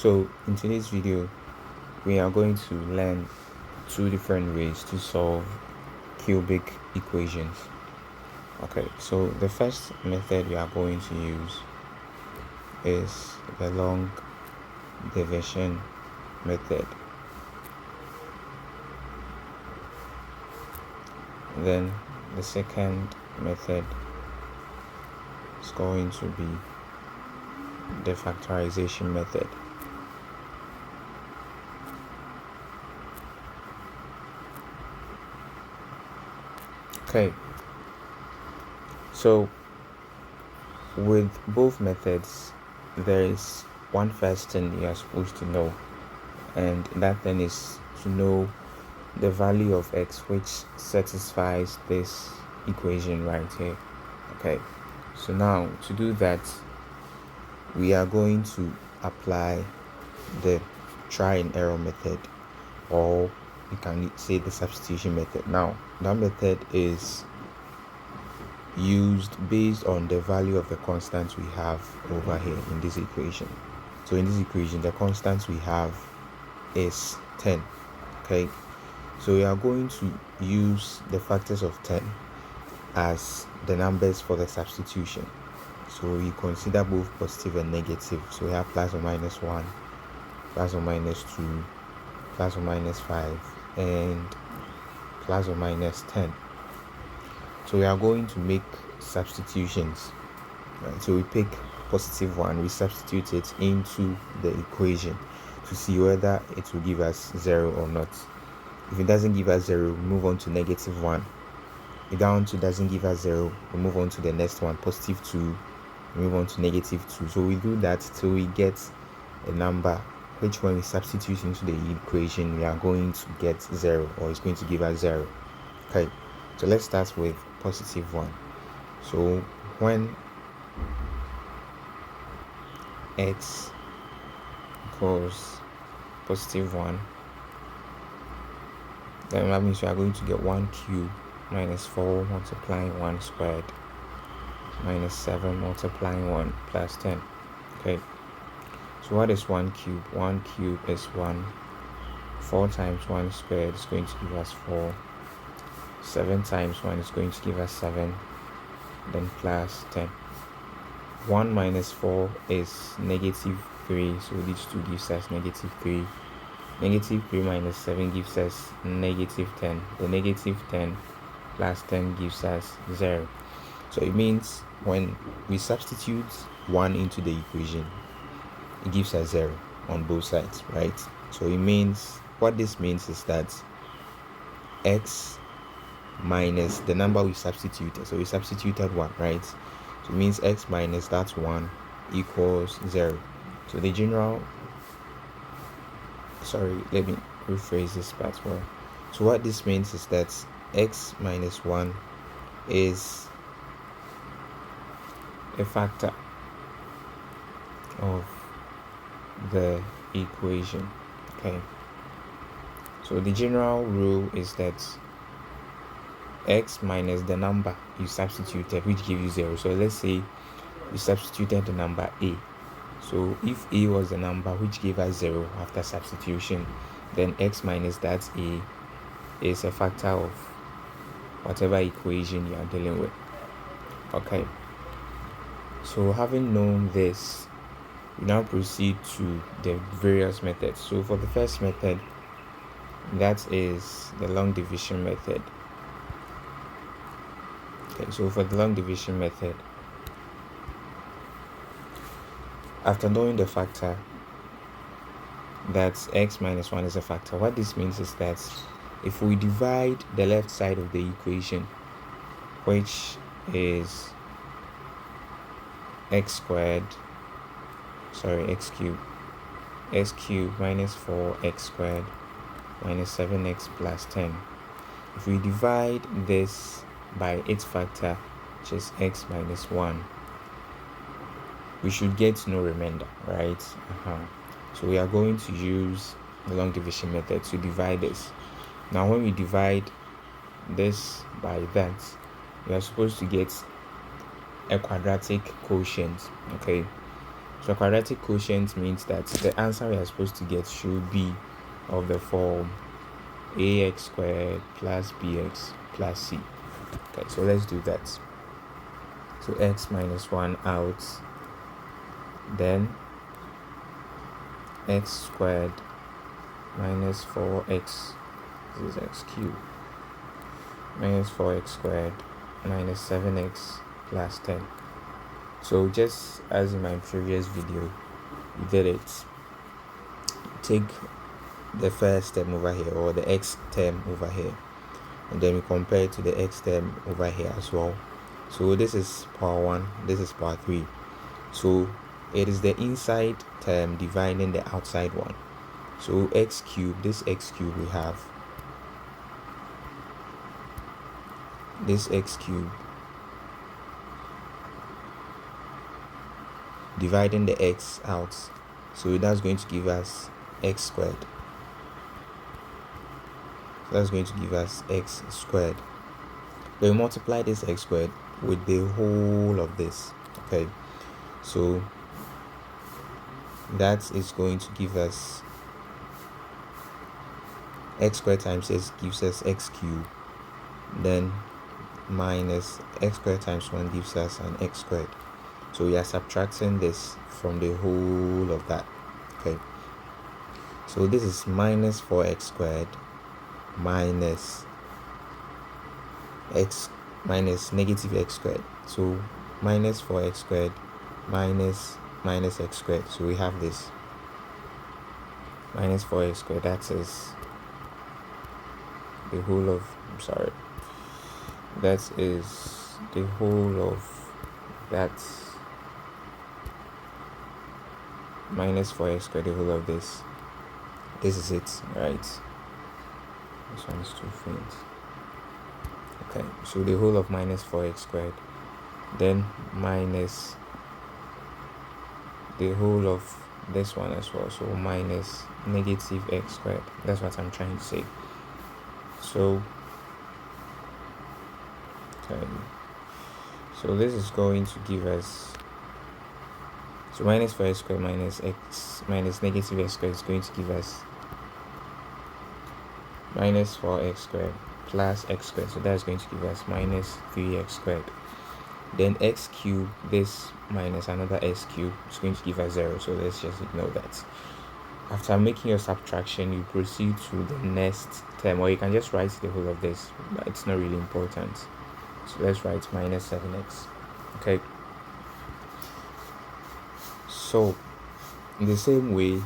So in today's video, we are going to learn two different ways to solve cubic equations. Okay, so the first method we are going to use is the long division method. Then the second method is going to be the factorization method. Okay, so with both methods, there is one first thing you are supposed to know, and that thing is to know the value of x which satisfies this equation right here. Okay, so now to do that, we are going to apply the try and error method, or you can say the substitution method. Now that method is used based on the value of the constants we have over here in this equation. So in this equation, the constants we have is 10. Okay, so we are going to use the factors of 10 as the numbers for the substitution. So we consider both positive and negative. So we have plus or minus 1, plus or minus 2, plus or minus 5, and plus or minus 10. So we are going to make substitutions. Right? So we pick positive 1, we substitute it into the equation to see whether it will give us 0 or not. If it doesn't give us 0, we move on to negative 1. If that one doesn't give us 0, we move on to the next one, positive 2, we move on to negative 2. So we do that till we get a number which, when we substitute into the equation, we are going to get 0, or it's going to give us 0. Okay, so let's start with positive 1. So when x equals positive 1, then that means we are going to get 1 cubed minus 4 multiplying 1 squared minus 7 multiplying 1 plus 10. Okay, so what is 1 cubed? 1 cubed is 1. 4 times 1 squared is going to give us 4. 7 times 1 is going to give us 7, then plus 10. 1 minus 4 is negative 3, so these two gives us negative 3. Negative 3 minus 7 gives us negative 10. The negative 10 plus 10 gives us 0. So it means when we substitute 1 into the equation, it gives us 0 on both sides, right? So it means, what this means is that x minus the number we substituted, so we substituted 1, right? So it means x minus that 1 equals 0. So the general, let me rephrase this part well. So what this means is that x minus 1 is a factor of the equation. Okay, so the general rule is that x minus the number you substituted, which gives you 0. So let's say you substituted the number a. So if a was the number which gave us 0 after substitution, then x minus that a is a factor of whatever equation you are dealing with. Okay, so having known this, we now proceed to the various methods. So for the first method, that is the long division method. Okay, so for the long division method, after knowing the factor that x minus 1 is a factor, what this means is that if we divide the left side of the equation, which is x cubed minus 4x squared minus 7x plus 10, if we divide this by its factor, which is x minus 1, we should get no remainder, right? So we are going to use the long division method to divide this. Now when we divide this by that, we are supposed to get a quadratic quotient. Okay, So quadratic quotient means that the answer we are supposed to get should be of the form ax squared plus bx plus c. Okay, so let's do that. So x minus 1 out, then x squared minus 4x, this is x cubed, minus 4x squared minus 7x plus 10. So just as in my previous video, we did it. Take the first term over here, or the x term over here, and then we compare it to the x term over here as well. So this is power 1, this is power 3. So it is the inside term dividing the outside one. So x cubed, this x cubed, we have this x cubed dividing the x out, so that's going to give us x squared. So that's going to give us x squared. Then we multiply this x squared with the whole of this. Okay, so that is going to give us x squared times x gives us x cubed, then minus x squared times 1 gives us an x squared. So we are subtracting this from the whole of that. Okay, so this is minus 4x squared minus x minus negative x squared. So minus 4x squared minus x squared. So we have this minus 4x squared, that is the whole of, that is the whole of that, minus 4x squared, the whole of this. This is it, right? This one is too faint. Okay, so the whole of minus 4x squared, then minus the whole of this one as well, so minus negative x squared. That's what I'm trying to say. So okay, so this is going to give us, so minus 4x squared minus x minus negative x squared is going to give us minus 4x squared plus x squared. So that's going to give us minus 3x squared. Then x cubed, this minus another x cubed, is going to give us 0. So let's just ignore that. After making your subtraction, you proceed to the next term, or you can just write the whole of this, but it's not really important. So let's write minus 7x. Okay, so in the same way,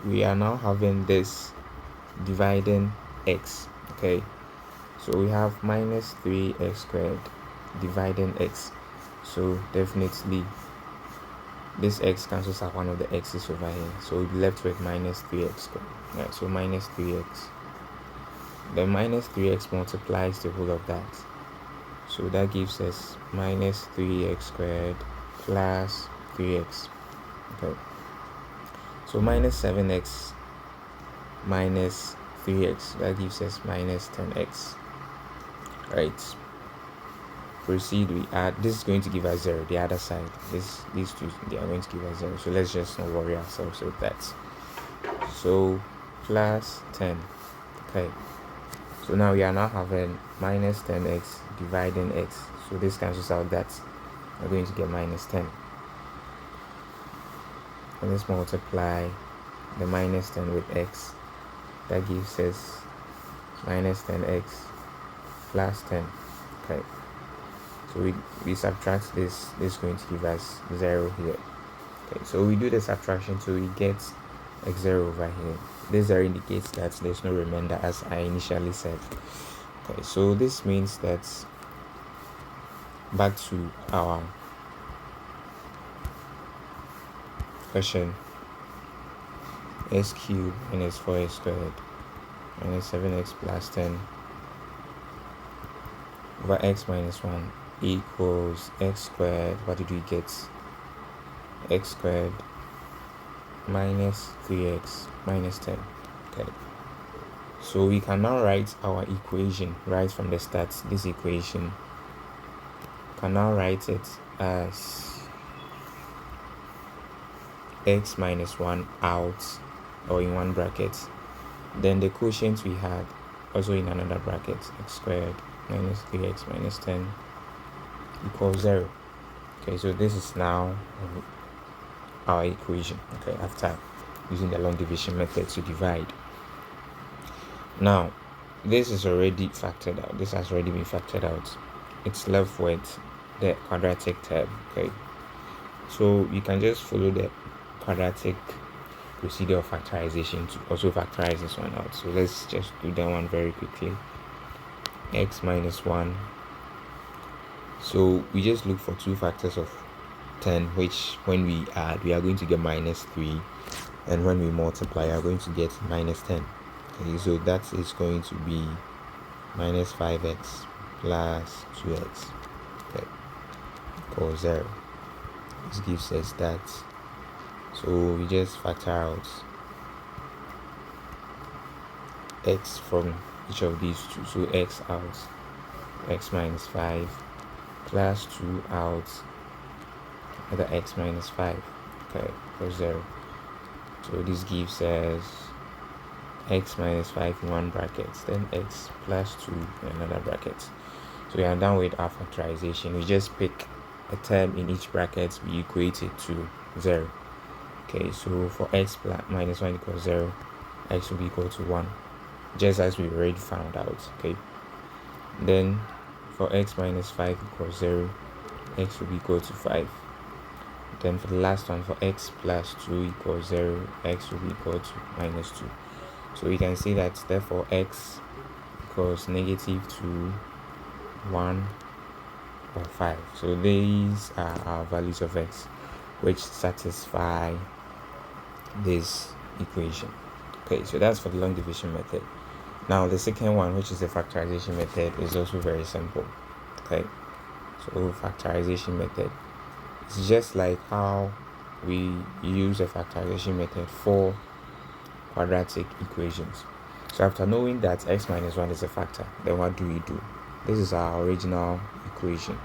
we are now having this dividing x. Okay, so we have minus 3x squared dividing x. So definitely this x cancels out one of the x's over here, so we'll be left with minus 3x squared. Right, so minus 3x, then minus 3x multiplies the whole of that, so that gives us minus 3x squared plus 3x. Okay, so minus 7x minus 3x, that gives us minus 10x. Right, proceed, we add, this is going to give us 0, the other side, these two, they are going to give us 0, so let's just not worry ourselves with that. So plus 10. Okay, so now we are now having minus 10x dividing x, so this cancels out that, we're going to get minus 10, and let's multiply the minus 10 with x, that gives us minus 10x plus 10. Okay, so we subtract this is going to give us 0 here. Okay, so we do the subtraction, so we get x0 over here. This 0 indicates that there's no remainder, as I initially said. Okay, so this means that, back to our question, x cubed minus 4x squared minus 7x plus 10 over x minus 1 equals x squared. What did we get? X squared minus 3x minus 10. Okay, so we can now write our equation right from the start. This equation can now write it as x minus 1 out or in one bracket. Then the quotient we had also in another bracket, x squared minus 3x minus 10 equals 0. Okay, so this is now our equation, okay, after using the long division method to divide. Now this is already factored out. This has already been factored out. It's left with the quadratic term. Okay, so you can just follow the quadratic procedure of factorization to also factorize this one out. So let's just do that one very quickly. X minus 1. So we just look for two factors of 10, which when we add, we are going to get minus 3, and when we multiply, we are going to get minus 10. Okay, so that is going to be minus 5x plus 2x, okay, equals 0. This gives us that. So we just factor out x from each of these two. So x out, x minus 5 plus 2 out, another x minus 5, okay, equals 0. So this gives us x minus 5 in one bracket, then x plus 2 in another bracket. So we are done with our factorization. We just pick a term in each bracket, we equate it to 0. Okay, so for x minus 1 equals 0, x will be equal to 1, just as we already found out. Okay, then for x minus 5 equals 0, x will be equal to 5. Then for the last one, for x plus 2 equals 0, x will be equal to minus 2. So we can see that therefore x equals negative 2, 1, or 5. So these are our values of x which satisfy this equation. Okay, so that's for the long division method. Now the second one, which is the factorization method, is also very simple. Okay, so factorization method is just like how we use the factorization method for quadratic equations. So after knowing that x minus 1 is a factor, then what do we do? This is our original equation.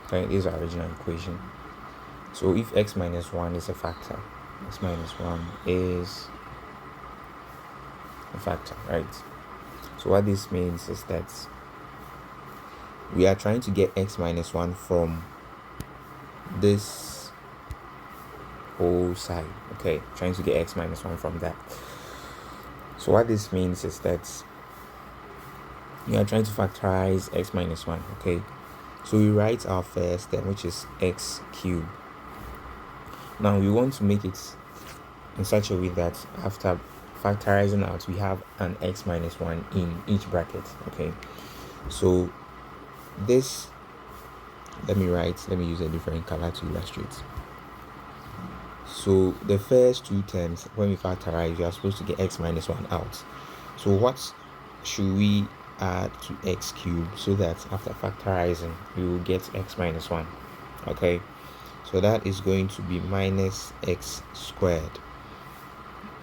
Okay, this is our original equation. So if x minus 1 is a factor, x minus 1 is a factor, right? So what this means is that we are trying to get x minus 1 from this whole side. Okay, trying to get x minus 1 from that. So what this means is that we are trying to factorize x minus 1. Okay, so we write our first term, which is x cubed. Now we want to make it in such a way that after factorizing out, we have an x minus 1 in each bracket. Okay, so this, let me use a different color to illustrate. So the first two terms, when we factorize, we are supposed to get x minus 1 out. So what should we add to x cubed so that after factorizing we will get x minus 1? Okay, so that is going to be minus x squared,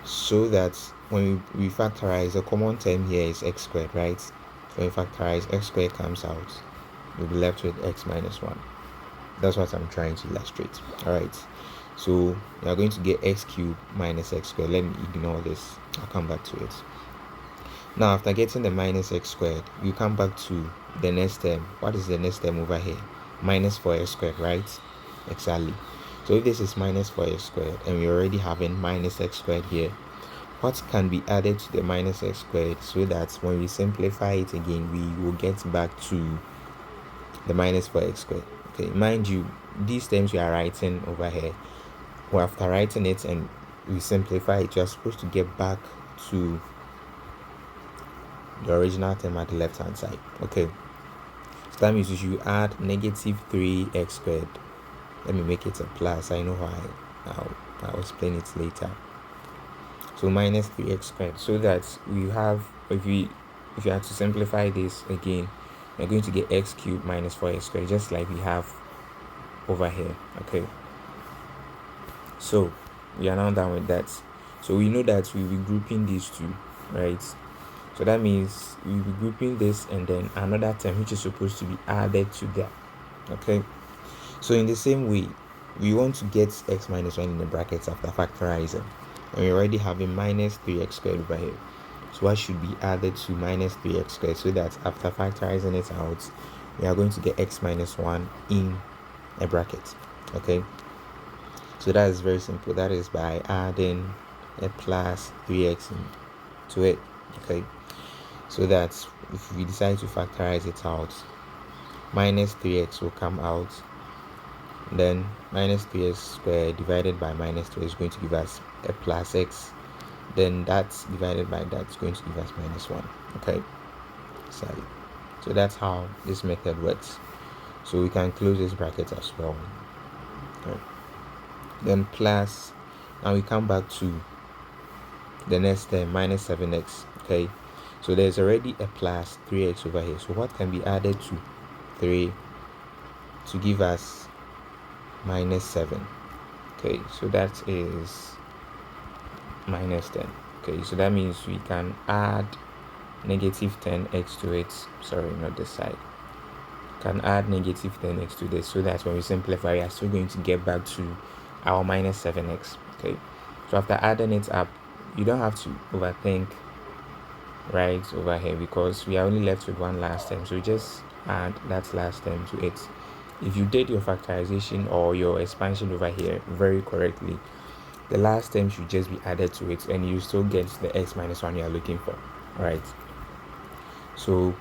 so that when we factorize, the common term here is x squared, right? So when we factorize, x squared comes out, we'll be left with x minus 1. That's what I'm trying to illustrate. All right, so we are going to get x cubed minus x squared. Let me ignore this, I'll come back to it. Now after getting the minus x squared, you come back to the next term. What is the next term over here? Minus 4x squared, right? Exactly. So if this is minus 4x squared and we're already having minus x squared here, what can be added to the minus x squared so that when we simplify it again, we will get back to the minus 4x squared? Okay, mind you, these terms we are writing over here, well, after writing it and we simplify it, you are supposed to get back to the original term at the left hand side. Okay, so that means you add negative 3x squared. Let me make it a plus, I know why. I'll explain it later. So minus 3x squared, so that we have, if you have to simplify this again, we're going to get x cubed minus 4x squared, just like we have over here. Okay, so we are now done with that. So we know that we'll be grouping these two, right? So that means we'll be grouping this and then another term which is supposed to be added to that. Okay, so in the same way, we want to get x minus 1 in the brackets after factorizing, and we already have a minus 3x squared over here. So what should be added to minus 3x squared, so that after factorizing it out, we are going to get x minus 1 in a bracket. Okay, so that is very simple. That is by adding a plus 3x to it. Okay, so that if we decide to factorize it out, minus 3x will come out. Then minus 3x squared divided by minus 3 is going to give us a plus x. Then that's divided by that is going to give us minus 1. Okay, so that's how this method works. So we can close this bracket as well. Okay. Then plus, now we come back to the next term, minus 7x. Okay, so there's already a plus 3x over here. So what can be added to 3 to give us minus 7? Okay, so that is minus 10. Okay, so that means we can add negative 10x to it. Sorry, not this side. Can add negative 10x to this, so that when we simplify, we are still going to get back to our minus 7x. Okay, so after adding it up, you don't have to overthink right over here, because we are only left with one last term, so you just add that last term to it. If you did your factorization or your expansion over here very correctly, the last term should just be added to it and you still get the x minus 1 you are looking for. Right, so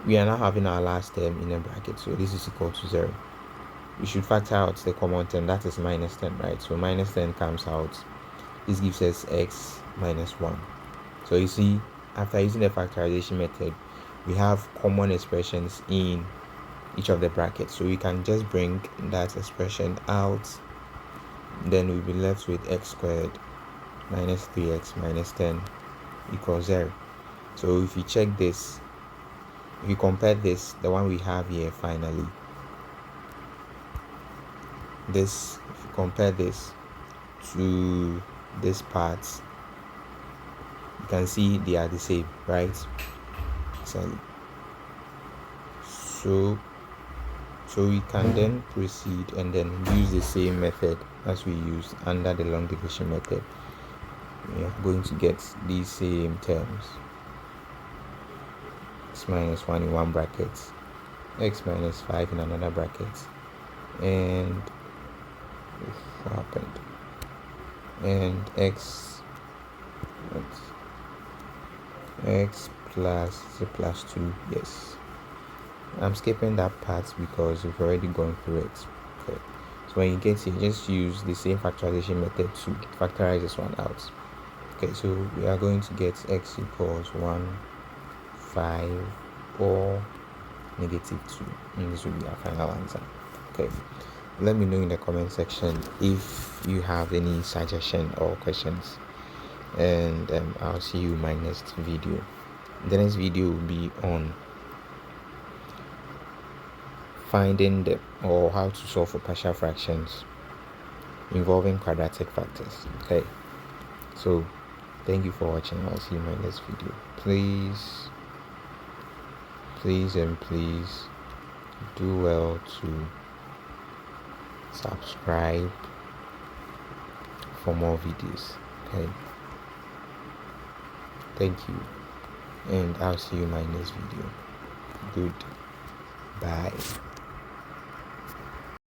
we are now having our last term in a bracket, so this is equal to 0. We should factor out the common term, that is minus 10, right? So minus 10 comes out. This gives us x minus 1. So you see, after using the factorization method, we have common expressions in each of the brackets, so we can just bring that expression out. Then we'll be left with x squared minus 3x minus 10 equals 0. So if you check this, if you compare this, the one we have here finally, this, if you compare this to this part, you can see they are the same, right? So we can then proceed and then use the same method as we used under the long division method. We are going to get these same terms: x minus 1 in one bracket, x minus 5 in another bracket, and what happened? And x plus 2. Yes, I'm skipping that part because we've already gone through it. Okay, so when you get here, just use the same factorization method to factorize this one out. Okay, so we are going to get x equals 1, 5, or negative 2, and this will be our final answer. Okay, let me know in the comment section if you have any suggestion or questions, and I'll see you in my next video. The next video will be on finding or how to solve for partial fractions involving quadratic factors. Okay, so thank you for watching. I'll see you in my next video. Please do well to subscribe for more videos. Okay, thank you, and I'll see you in my next video. Goodbye.